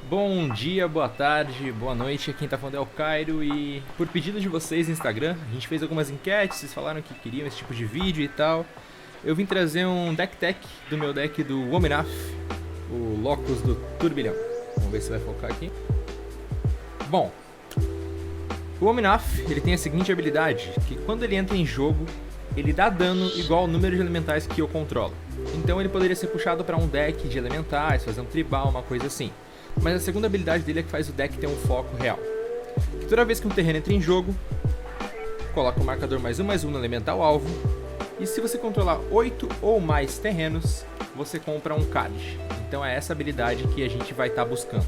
Bom dia, boa tarde, boa noite, quem tá falando é o Cairo e por pedido de vocês no Instagram, a gente fez algumas enquetes, vocês falaram que queriam esse tipo de vídeo e tal. Eu vim trazer um deck tech do meu deck do Wominaf, o Locus do Turbilhão. Vamos ver se vai focar aqui. Bom, o Wominaf, ele tem a seguinte habilidade, que quando ele entra em jogo, ele dá dano igual ao número de elementais que eu controlo. Então ele poderia ser puxado para um deck de elementais, fazer um tribal, uma coisa assim. Mas a segunda habilidade dele é que faz o deck ter um foco real. Que toda vez que um terreno entra em jogo, coloca o marcador +1/+1 no elemental alvo. E se você controlar 8 ou mais terrenos, você compra um card. Então é essa habilidade que a gente vai estar buscando.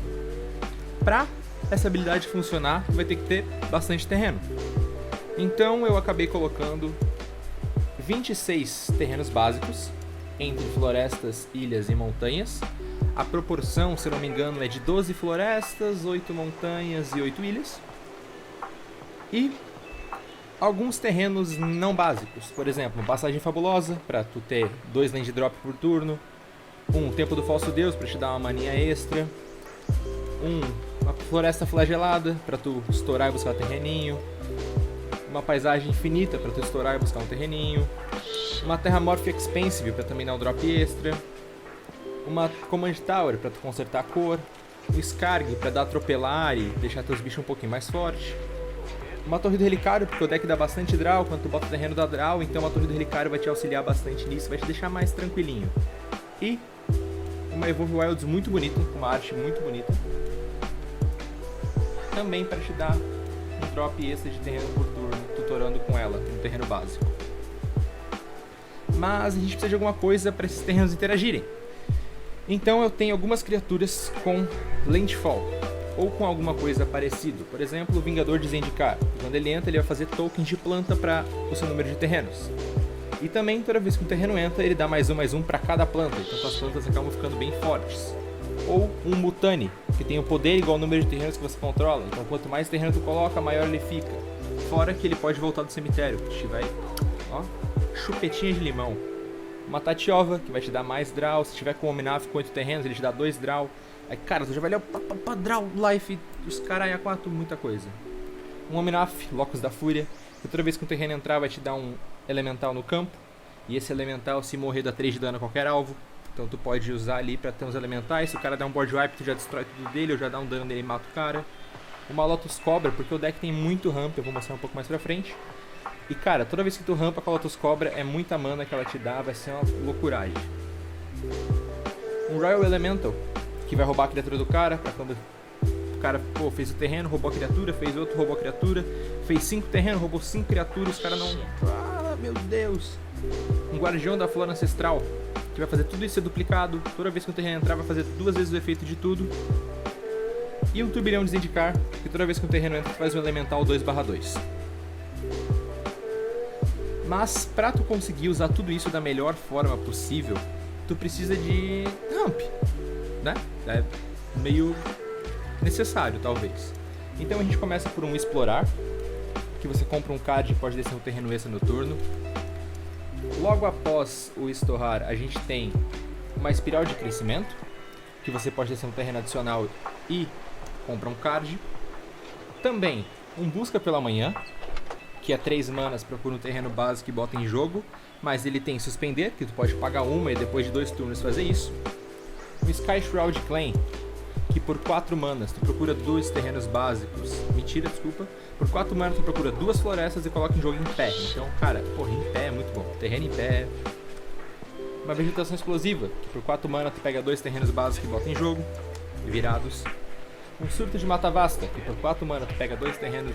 Para essa habilidade funcionar, vai ter que ter bastante terreno. Então eu acabei colocando 26 terrenos básicos, entre florestas, ilhas e montanhas. A proporção, se eu não me engano, é de 12 florestas, 8 montanhas e 8 ilhas. E alguns terrenos não básicos. Por exemplo, uma passagem fabulosa, para tu ter 2 land drop por turno. Um Templo do Falso Deus, para te dar uma maninha extra. Uma floresta flagelada, para tu estourar e buscar um terreninho. Uma paisagem infinita, para tu estourar e buscar um terreninho. Uma Terramorph Expensive, para também dar um drop extra. Uma Command Tower para tu consertar a cor, um Scarg para dar atropelar e deixar teus bichos um pouquinho mais fortes, uma Torre do Relicário porque o deck dá bastante draw, quando tu bota o terreno dá draw, então a Torre do Relicário vai te auxiliar bastante nisso, vai te deixar mais tranquilinho. E uma Evolve Wilds muito bonita, com uma arte muito bonita, também para te dar um drop extra de terreno por turno, tutorando com ela, no terreno básico. Mas a gente precisa de alguma coisa para esses terrenos interagirem. Então eu tenho algumas criaturas com Landfall, ou com alguma coisa parecida. Por exemplo, o Vingador de Zendikar. Quando ele entra, ele vai fazer tokens de planta para o seu número de terrenos. E também, toda vez que um terreno entra, ele dá +1/+1 para cada planta, então as plantas acabam ficando bem fortes. Ou um Mutani, que tem o poder igual ao número de terrenos que você controla, então quanto mais terreno tu coloca, maior ele fica. Fora que ele pode voltar do cemitério, que te vai, ó, chupetinha de limão. Uma Tatiova, que vai te dar mais draw. Se tiver com o Wominaf com 8 terrenos, ele te dá 2 draw. Aí, cara, tu já vai ler o draw, life, os caras a 4, muita coisa. Um Wominaf, Locus da Fúria, que toda vez que um terreno entrar vai te dar um elemental no campo. E esse elemental, se morrer, dá 3 de dano a qualquer alvo. Então tu pode usar ali pra ter uns elementais. Se o cara der um board wipe, tu já destrói tudo dele, ou já dá um dano nele e mata o cara. Uma Lotus Cobra, porque o deck tem muito ramp, eu vou mostrar um pouco mais pra frente. E cara, toda vez que tu rampa com a Lotus Cobra, é muita mana que ela te dá, vai ser uma loucuragem. Um Royal Elemental, que vai roubar a criatura do cara, pra quando o cara fez o terreno, roubou a criatura, fez outro, roubou a criatura, fez 5 terrenos, roubou 5 criaturas, os caras não... Ah, meu Deus! Um Guardião da Flora Ancestral, que vai fazer tudo isso ser duplicado, toda vez que o terreno entrar vai fazer 2 vezes o efeito de tudo. E um Turbilhão de Zendikar, que toda vez que o terreno entra faz um Elemental 2/2. Mas para tu conseguir usar tudo isso da melhor forma possível, tu precisa de ramp, né? É meio necessário, talvez. Então a gente começa por um Explorar, que você compra um card e pode descer um terreno extra no turno. Logo após o Estourar, a gente tem uma Espiral de Crescimento, que você pode descer um terreno adicional e compra um card. Também um Busca pela Manhã, que é 3 manas, procura um terreno básico e bota em jogo, mas ele tem Suspender, que tu pode pagar uma e depois de 2 turnos fazer isso. O Sky Shroud Clan, que por 4 manas tu procura 2 terrenos básicos, mentira, desculpa, por 4 manas tu procura 2 florestas e coloca em jogo em pé, então cara, porra, em pé é muito bom, terreno em pé. Uma Vegetação Explosiva, que por 4 manas tu pega 2 terrenos básicos e bota em jogo, virados. Um Surto de Mata Vasta, que por 4 manas tu pega 2 terrenos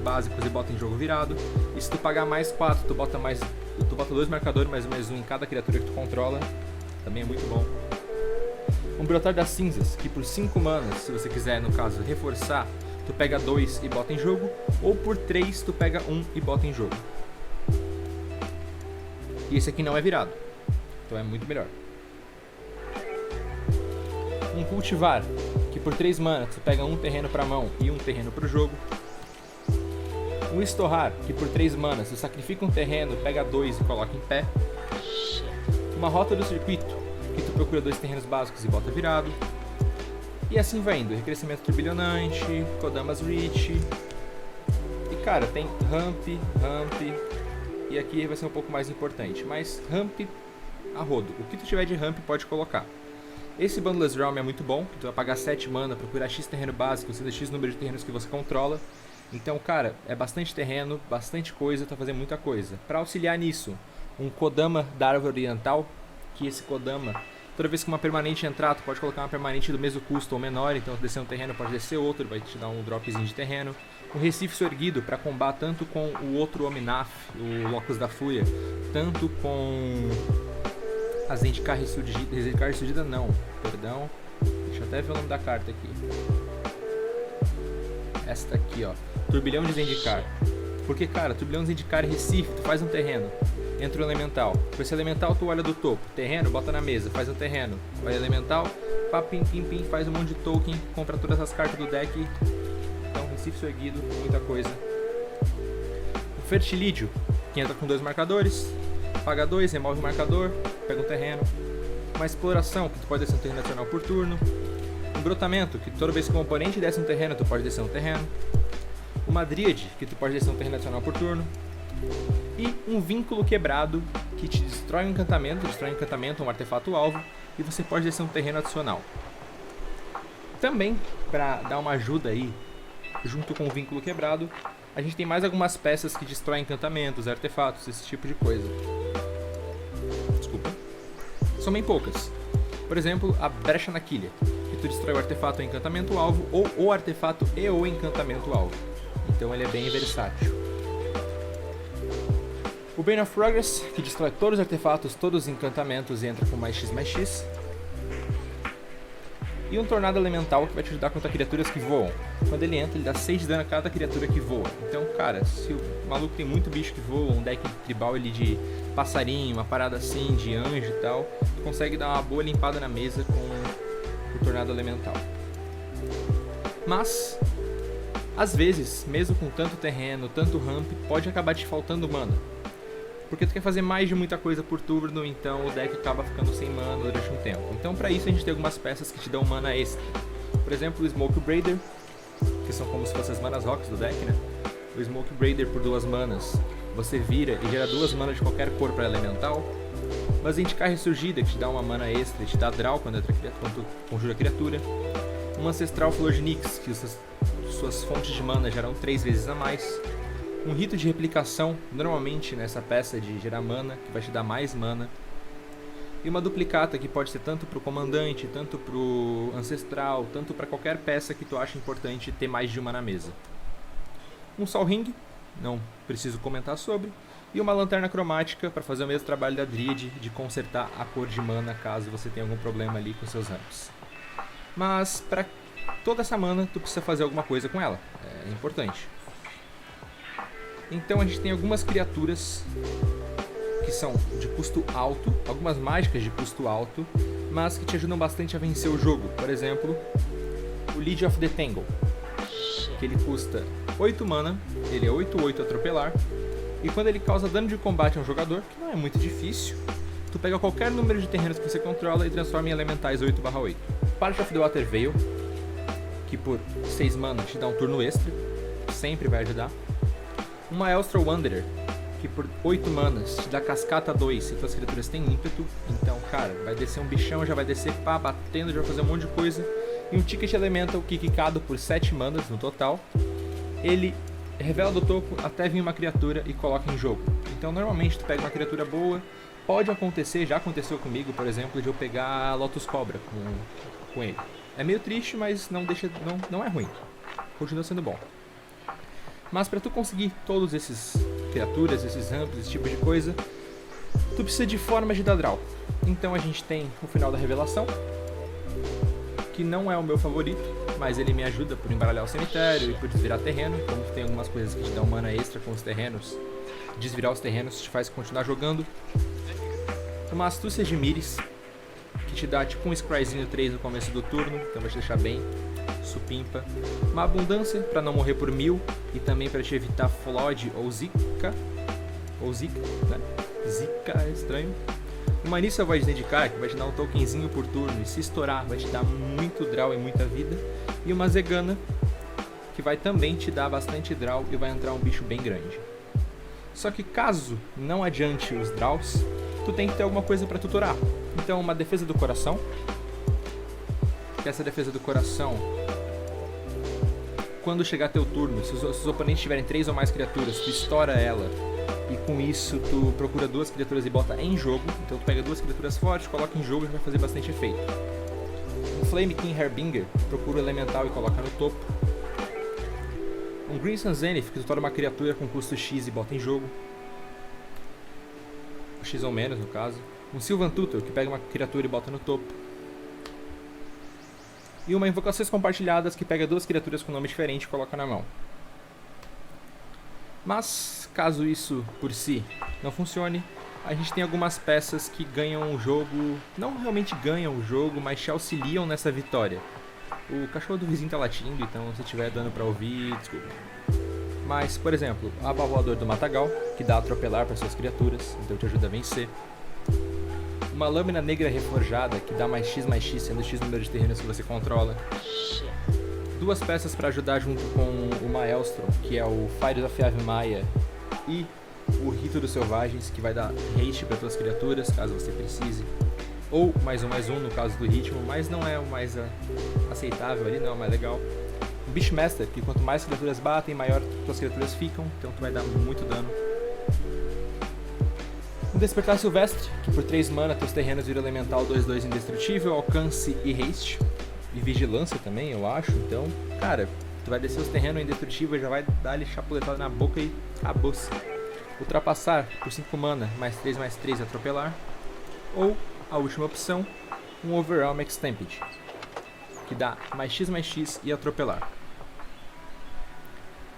básicos e bota em jogo virado. E se tu pagar mais 4, tu bota 2 marcadores, +1/+1 em cada criatura que tu controla. Também é muito bom. Um Brotar das Cinzas, que por 5 manas, se você quiser, no caso, reforçar, tu pega 2 e bota em jogo. Ou por 3, tu pega 1 e bota em jogo. E esse aqui não é virado, então é muito melhor. Um Cultivar, que por 3 manas, tu pega um terreno pra mão e um terreno pro jogo. Um Estourar, que por 3 manas, tu sacrifica um terreno, pega 2 e coloca em pé. Uma Rota do Circuito, que tu procura 2 terrenos básicos e bota virado. E assim vai indo, Recrescimento Turbilhonante, Kodama's Reach. E cara, tem Ramp, e aqui vai ser um pouco mais importante, mas Ramp a rodo. O que tu tiver de Ramp pode colocar. Esse Boundless Realm é muito bom, tu vai pagar 7 mana para curar X terreno básico, sendo X número de terrenos que você controla. Então, cara, é bastante terreno, bastante coisa, tu vai fazer muita coisa. Para auxiliar nisso, um Kodama da Árvore Oriental, que esse Kodama, toda vez que uma permanente entrar, tu pode colocar uma permanente do mesmo custo ou menor, então descer um terreno pode descer outro, vai te dar um dropzinho de terreno. Um Recife Erguido para combar tanto com o outro Ominaf, o Locus da Fúria, tanto com a Zendikar Ressurgida, não, perdão, deixa eu até ver o nome da carta aqui. Esta aqui, ó, Turbilhão de Zendikar. Porque, cara, Turbilhão de Zendikar e Recife, tu faz um terreno, entra o elemental. Com esse elemental tu olha do topo, terreno, bota na mesa, faz um terreno, olha elemental, pá, pim, pim, pim, faz um monte de token, compra todas as cartas do deck. Então, Recife Erguido, muita coisa. O Fertilídio, que entra com 2 marcadores, paga 2, remove o marcador, pega um terreno. Uma Exploração, que tu pode descer um terreno adicional por turno. Um Brotamento, que toda vez que o oponente desce um terreno, tu pode descer um terreno. Uma Dríade, que tu pode descer um terreno adicional por turno. E um Vínculo Quebrado, que te destrói um encantamento, um artefato alvo, e você pode descer um terreno adicional. Também, para dar uma ajuda aí, junto com o Vínculo Quebrado, a gente tem mais algumas peças que destroem encantamentos, artefatos, esse tipo de coisa. Desculpa. São bem poucas. Por exemplo, a Brecha na Quilha, que tu destrói o artefato ou encantamento alvo, ou o artefato e o encantamento alvo. Então ele é bem versátil. O Bane of Progress, que destrói todos os artefatos, todos os encantamentos e entra com mais X. E um Tornado Elemental, que vai te ajudar contra criaturas que voam. Quando ele entra, ele dá 6 de dano a cada criatura que voa. Então, cara, se o maluco tem muito bicho que voa, um deck tribal ele de passarinho, uma parada assim, de anjo e tal, tu consegue dar uma boa limpada na mesa com o Tornado Elemental. Mas, às vezes, mesmo com tanto terreno, tanto ramp, pode acabar te faltando mana. Porque tu quer fazer mais de muita coisa por turno, então o deck acaba ficando sem mana durante um tempo. Então pra isso a gente tem algumas peças que te dão mana extra. Por exemplo, o Smoke Braider, que são como se fossem as manas rocks do deck, né? O Smoke Braider por 2 manas, você vira e gera 2 manas de qualquer cor para elemental. Uma Zendikar Ressurgida, que te dá uma mana extra e te dá draw quando conjura criatura. Uma Ancestral Flor de Nyx, que suas fontes de mana geram 3 vezes a mais. Um Rito de Replicação, normalmente nessa peça de gerar mana, que vai te dar mais mana. E uma Duplicata, que pode ser tanto para o comandante, tanto para o ancestral, tanto para qualquer peça que tu acha importante ter mais de uma na mesa. Um Sol Ring, não preciso comentar sobre. E uma Lanterna Cromática, para fazer o mesmo trabalho da Dríade, de consertar a cor de mana caso você tenha algum problema ali com seus ramps. Mas para toda essa mana, tu precisa fazer alguma coisa com ela, é importante. Então a gente tem algumas criaturas que são de custo alto, algumas mágicas de custo alto, mas que te ajudam bastante a vencer o jogo. Por exemplo, o Lead of the Tangle, que ele custa 8 mana, ele é 8/8 atropelar, e quando ele causa dano de combate a um jogador, que não é muito difícil, tu pega qualquer número de terrenos que você controla e transforma em elementais 8/8. Part of the Water Veil, que por 6 mana te dá um turno extra, sempre vai ajudar. Uma Elstral Wanderer, que por 8 manas te dá cascata 2 se tuas criaturas têm ímpeto. Então, cara, vai descer um bichão, já vai descer pá, batendo, já vai fazer um monte de coisa. E um Ticket Elemental que quicado por 7 manas no total. Ele revela do topo até vir uma criatura e coloca em jogo. Então, normalmente tu pega uma criatura boa. Pode acontecer, já aconteceu comigo, por exemplo, de eu pegar Lotus Cobra com ele. É meio triste, mas não é ruim. Continua sendo bom. Mas para tu conseguir todos esses criaturas, esses ramps, esse tipo de coisa, tu precisa de formas de dar draw. Então a gente tem o Final da Revelação, que não é o meu favorito, mas ele me ajuda por embaralhar o cemitério e por desvirar terreno. Como tem algumas coisas que te dão mana extra com os terrenos, desvirar os terrenos te faz continuar jogando. Uma Astúcia de Miris, que te dá tipo um Scryzinho 3 no começo do turno, então vai te deixar bem supimpa. Uma Abundância para não morrer por 1000 e também para te evitar Flood ou Zika, né? Zika é estranho. Uma Nissa Void Zendikar, que vai te dar um tokenzinho por turno, e se estourar vai te dar muito draw e muita vida. E uma Zegana, que vai também te dar bastante draw e vai entrar um bicho bem grande. Só que caso não adiante os draws, tu tem que ter alguma coisa para tutorar. Então uma defesa do coração, que essa defesa do coração, quando chegar teu turno, se os oponentes tiverem 3 ou mais criaturas, tu estoura ela, e com isso tu procura 2 criaturas e bota em jogo. Então tu pega 2 criaturas fortes, coloca em jogo e vai fazer bastante efeito. Um Flame King Harbinger, procura o elemental e coloca no topo. Um Green Sun Zenith, que tutora uma criatura com custo X e bota em jogo. X ou menos no caso. Um Sylvan Tutor, que pega uma criatura e bota no topo. E uma Invocações Compartilhadas, que pega 2 criaturas com nome diferente e coloca na mão. Mas, caso isso por si não funcione, a gente tem algumas peças que ganham o jogo, não realmente ganham o jogo, mas te auxiliam nessa vitória. O cachorro do vizinho tá latindo, então se tiver dando pra ouvir, desculpa. Mas, por exemplo, a Voador do Matagal, que dá atropelar para suas criaturas, então te ajuda a vencer. Uma Lâmina Negra Reforjada, que dá mais X, sendo X número de terrenos que você controla. 2 peças para ajudar junto com o Maelstrom, que é o Fires of Ave-Maia, e o Rito dos Selvagens, que vai dar haste para suas criaturas, caso você precise. Ou mais um no caso do ritmo, mas não é o mais aceitável ali, não é o mais legal. Um Beastmaster, que quanto mais criaturas batem, maior suas criaturas ficam, então tu vai dar muito dano. Um Despertar Silvestre, que por 3 mana teus terrenos viram elemental 2/2 indestrutível, alcance e haste. E vigilância também, eu acho. Então, cara, tu vai descer os terrenos indestrutíveis, já vai dar-lhe chapuletada na boca e acabou-se. Ultrapassar por 5 mana, mais 3 atropelar. Ou, a última opção, um Overwhelm Extended, que dá mais X e atropelar.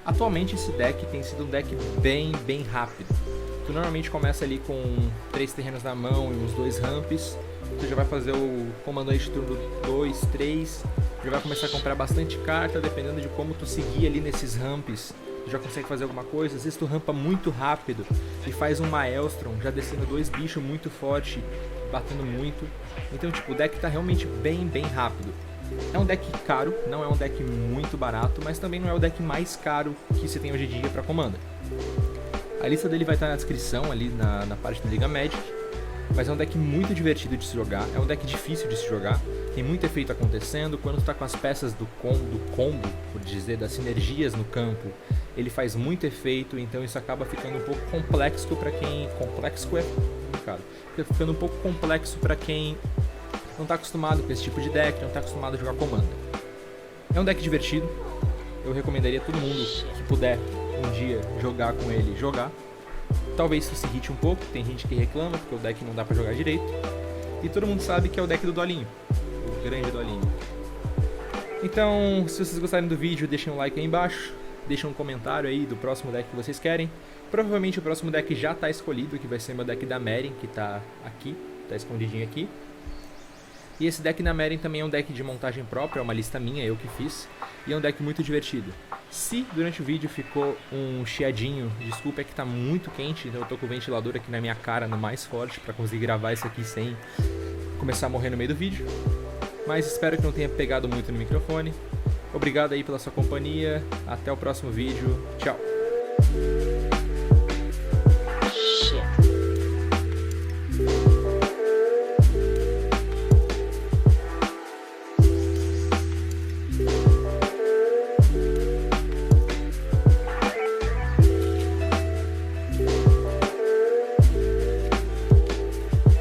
Atualmente esse deck tem sido um deck bem rápido. Tu normalmente começa ali com 3 terrenos na mão e uns 2 ramps. Tu já vai fazer o comandante turno 2, 3. Já vai começar a comprar bastante carta, dependendo de como tu seguir ali nesses ramps. Tu já consegue fazer alguma coisa. Às vezes tu rampa muito rápido e faz um Maelstrom, já descendo 2 bichos muito forte, batendo muito. Então tipo, o deck tá realmente bem rápido. É um deck caro, não é um deck muito barato, mas também não é o deck mais caro que se tem hoje em dia para Commander. A lista dele vai estar na descrição ali na parte da Liga Magic, mas é um deck muito divertido de se jogar, é um deck difícil de se jogar, tem muito efeito acontecendo. Quando tu tá com as peças do combo, por dizer, das sinergias no campo, ele faz muito efeito, então isso acaba ficando um pouco complexo para quem... Complexo é complicado. Fica ficando um pouco complexo para quem não está acostumado com esse tipo de deck, não está acostumado a jogar Commander. É um deck divertido, eu recomendaria a todo mundo que puder um dia jogar com ele, jogar. Talvez isso se irrite um pouco, tem gente que reclama porque o deck não dá pra jogar direito. E todo mundo sabe que é o deck do Dolinho, o grande Dolinho. Então, se vocês gostarem do vídeo, deixem um like aí embaixo, deixem um comentário aí do próximo deck que vocês querem. Provavelmente o próximo deck já está escolhido, que vai ser meu deck da Meren, que tá aqui, tá escondidinho aqui. E esse deck da Meren também é um deck de montagem própria, é uma lista minha, eu que fiz. E é um deck muito divertido. Se durante o vídeo ficou um chiadinho, desculpa, é que tá muito quente, então eu tô com o ventilador aqui na minha cara, no mais forte, pra conseguir gravar isso aqui sem começar a morrer no meio do vídeo. Mas espero que não tenha pegado muito no microfone. Obrigado aí pela sua companhia, até o próximo vídeo, tchau!